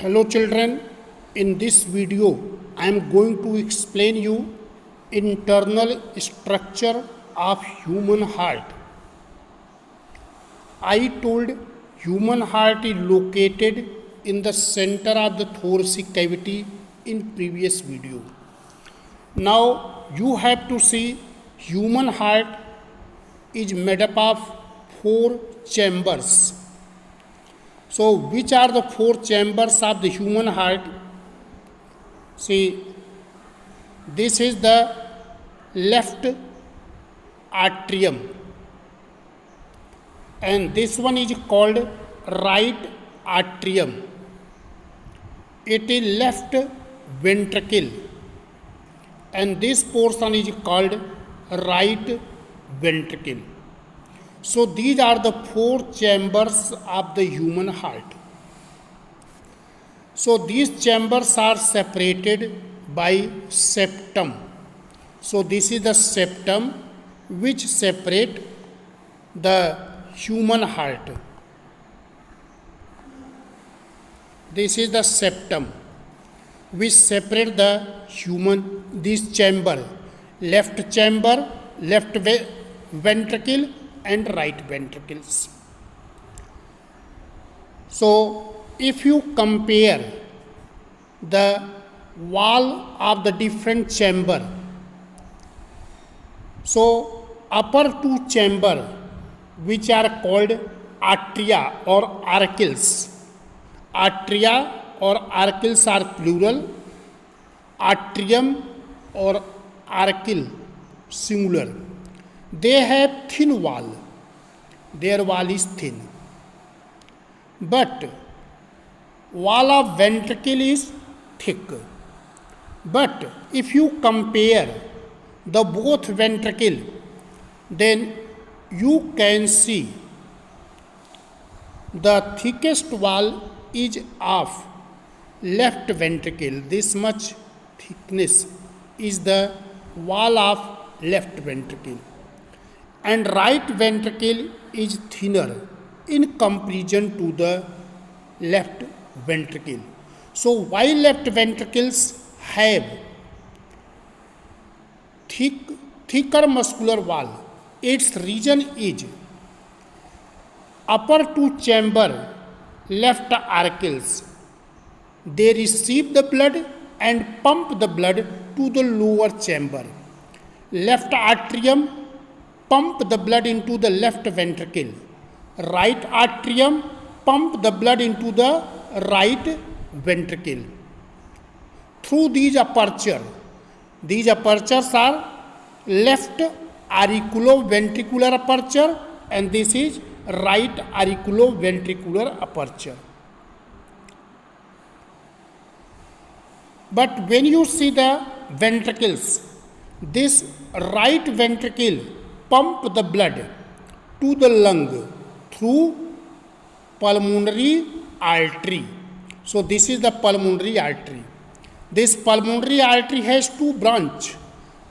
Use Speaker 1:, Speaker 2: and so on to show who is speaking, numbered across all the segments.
Speaker 1: Hello children, in this video I am going to explain you internal structure of human heart. I told human heart is located in the center of the thoracic cavity in previous video. Now you have to see human heart is made up of 4 chambers. So, which are the 4 chambers of the human heart? See, this is the left atrium, and this one is called right atrium. It is left ventricle, and this portion is called right ventricle. So these are the 4 chambers of the human heart. So these chambers are separated by septum. So this is the septum which separate the human heart. This is the septum which separate the this chamber, left ventricle and right ventricles. So if you compare the wall of the different chamber, so upper 2 chamber which are called atria or arcles. Atria or arcles are plural, atrium or arcle singular. They have thin wall. Their wall is thin. But wall of ventricle is thick. But if you compare the both ventricle, then you can see the thickest wall is of left ventricle. This much thickness is the wall of left ventricle. And right ventricle is thinner in comparison to the left ventricle. So while left ventricles have thicker muscular wall, its region is upper 2 chamber left arcles. They receive the blood and pump the blood to the lower chamber. Left atrium pump the blood into the left ventricle. Right atrium pump the blood into the right ventricle. Through these apertures are left auriculoventricular aperture and this is right auriculoventricular aperture. But when you see the ventricles, this right ventricle pump the blood to the lung through pulmonary artery. So this is the pulmonary artery. This pulmonary artery has 2 branches.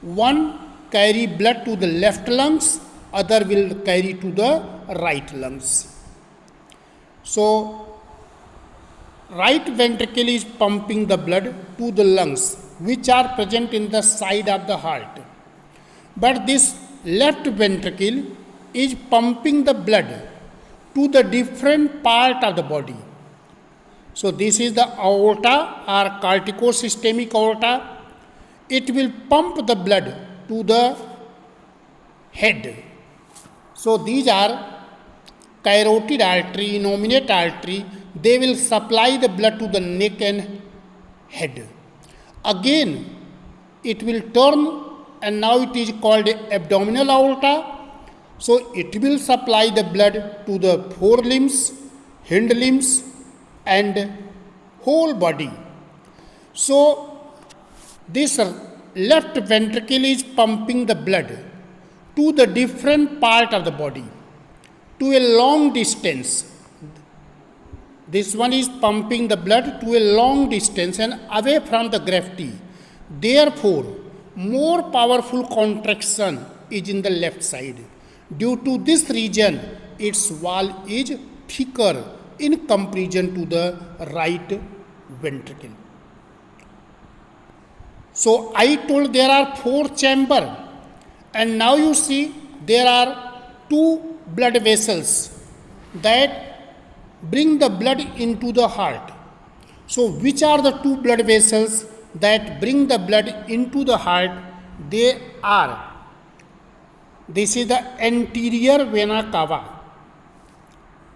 Speaker 1: One carry blood to the left lungs, other will carry to the right lungs. So right ventricle is pumping the blood to the lungs which are present in the side of the heart. But this left ventricle is pumping the blood to the different part of the body. So this is the aorta or corticosystemic aorta. It will pump the blood to the head. So these are carotid artery, innominate artery. They will supply the blood to the neck and head. Again, it will turn and now it is called abdominal aorta. So it will supply the blood to the forelimbs, hind limbs and whole body. So this left ventricle is pumping the blood to the different part of the body to a long distance. This one is pumping the blood to a long distance and away from the gravity. Therefore, more powerful contraction is in the left side. Due to this region, its wall is thicker in comparison to the right ventricle. So I told there are 4 chambers, and now you see there are 2 blood vessels that bring the blood into the heart. So which are the 2 blood vessels that bring the blood into the heart? They are, this is the anterior vena cava.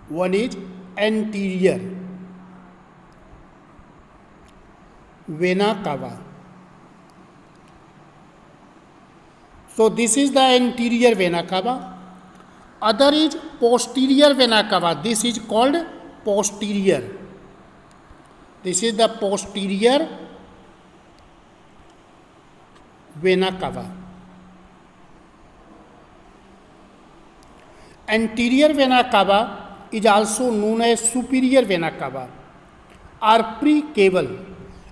Speaker 1: One is anterior vena cava. So this is the anterior vena cava. Other is posterior vena cava. This is called posterior. This is the posterior vena cava. Anterior vena cava is also known as superior vena cava or precaval.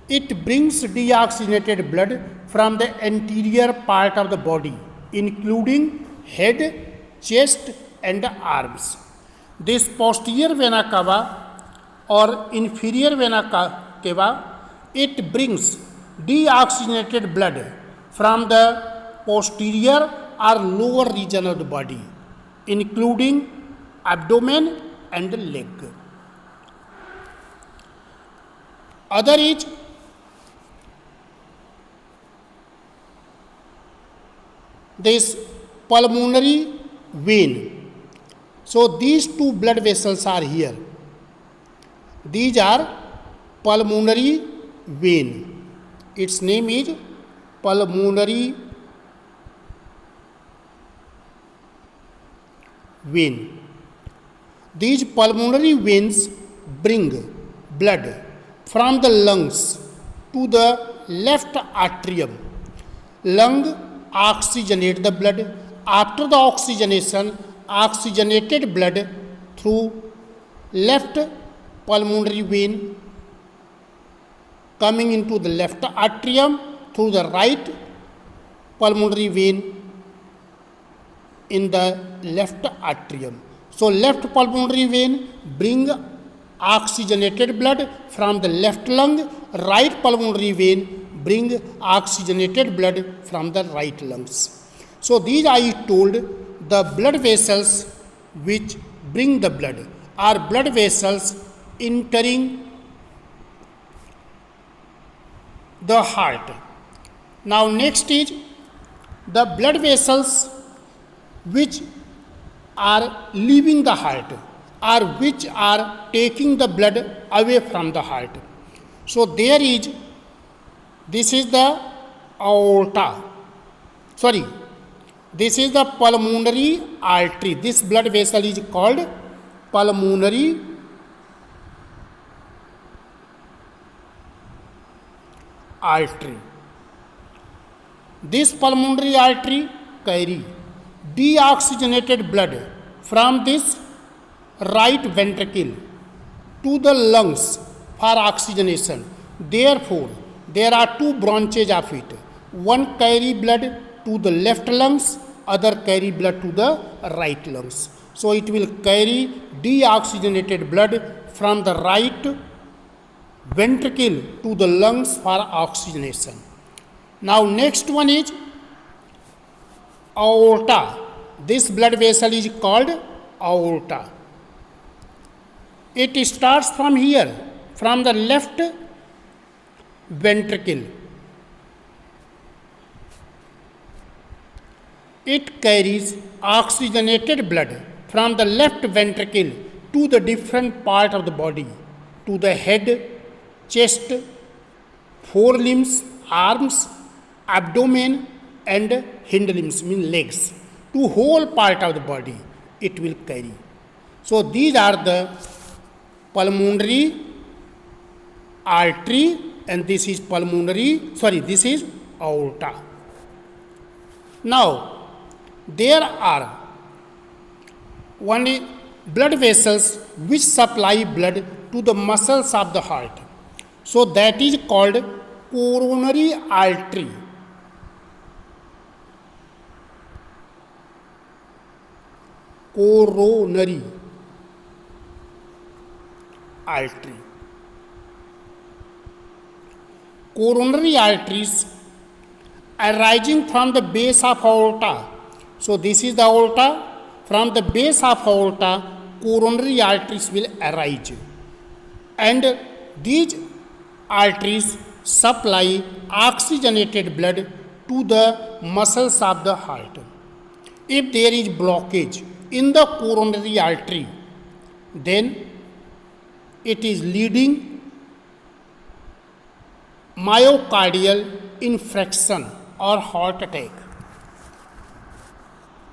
Speaker 1: It brings deoxygenated blood from the anterior part of the body, including head, chest, and arms. This posterior vena cava or inferior vena cava, it brings deoxygenated blood from the posterior or lower region of the body, including abdomen and leg. Other is this pulmonary vein. So these 2 blood vessels are here. These are pulmonary vein. Its name is pulmonary vein. These pulmonary veins bring blood from the lungs to the left atrium. Lung oxygenate the blood. After the oxygenation, oxygenated blood through left pulmonary vein coming into the left atrium through the right pulmonary vein in the left atrium. So left pulmonary vein bring oxygenated blood from the left lung, right pulmonary vein bring oxygenated blood from the right lungs. So these I told the blood vessels which bring the blood are blood vessels entering the heart. Now next is the blood vessels which are leaving the heart or which are taking the blood away from the heart. So there is, this is the aorta. Sorry, this is the pulmonary artery. This blood vessel is called pulmonary artery. This pulmonary artery carry deoxygenated blood from this right ventricle to the lungs for oxygenation. Therefore, there are 2 branches of it. One carry blood to the left lungs, other carry blood to the right lungs. So it will carry deoxygenated blood from the right ventricle to the lungs for oxygenation. Now next one is aorta. This blood vessel is called aorta. It starts from here, from the left ventricle. It carries oxygenated blood from the left ventricle to the different part of the body, to the head, chest, forelimbs, arms, abdomen, and hind limbs, means legs. To whole part of the body it will carry. So these are the pulmonary artery, and this is this is aorta. Now there are only blood vessels which supply blood to the muscles of the heart. So that is called coronary artery. Coronary artery. coronary arteries arising from the base of aorta. So this is the aorta. From the base of aorta, coronary arteries will arise, and these arteries supply oxygenated blood to the muscles of the heart. If there is blockage in the coronary artery, then it is leading myocardial infarction or heart attack.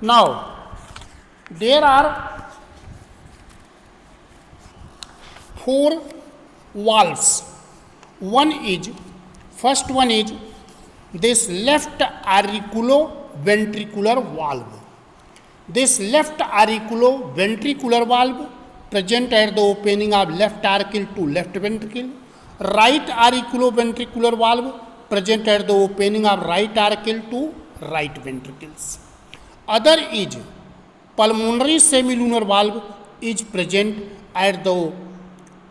Speaker 1: Now, there are 4 valves. First one is this left auriculoventricular valve. This left auriculoventricular valve present at the opening of left auricle to left ventricle. Right auriculoventricular valve present at the opening of right auricle to right ventricles. Other is pulmonary semilunar valve is present at the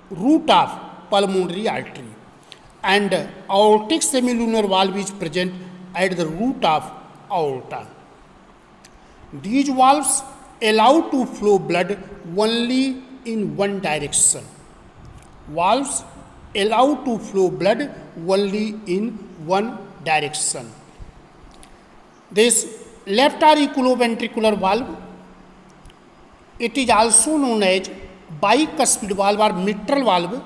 Speaker 1: root of pulmonary artery, and aortic semilunar valve is present at the root of aorta. These valves allow to flow blood only in one direction. Valves allow to flow blood only in one direction. This left auriculoventricular valve, it is also known as bicuspid valve or mitral valve.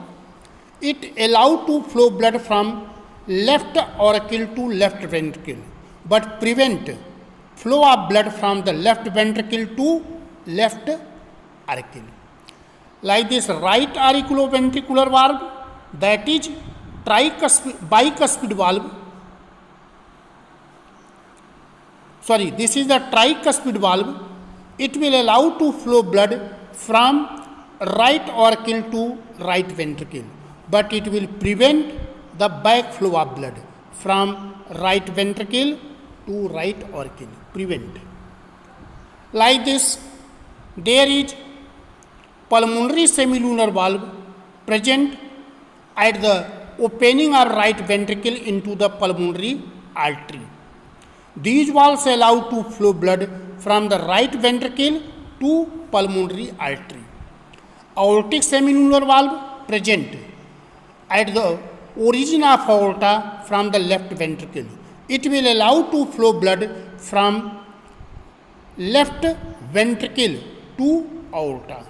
Speaker 1: It allows to flow blood from left auricle to left ventricle, but prevent flow of blood from the left ventricle to left auricle. Like this right auriculoventricular valve, that is bicuspid valve. This is the tricuspid valve. It will allow to flow blood from right auricle to right ventricle, but it will prevent the backflow of blood from right ventricle to right auricle. Prevent. Like this, there is pulmonary semilunar valve present at the opening of right ventricle into the pulmonary artery. These valves allow to flow blood from the right ventricle to pulmonary artery. Aortic semilunar valve present at the origin of aorta from the left ventricle. It will allow to flow blood from left ventricle to aorta.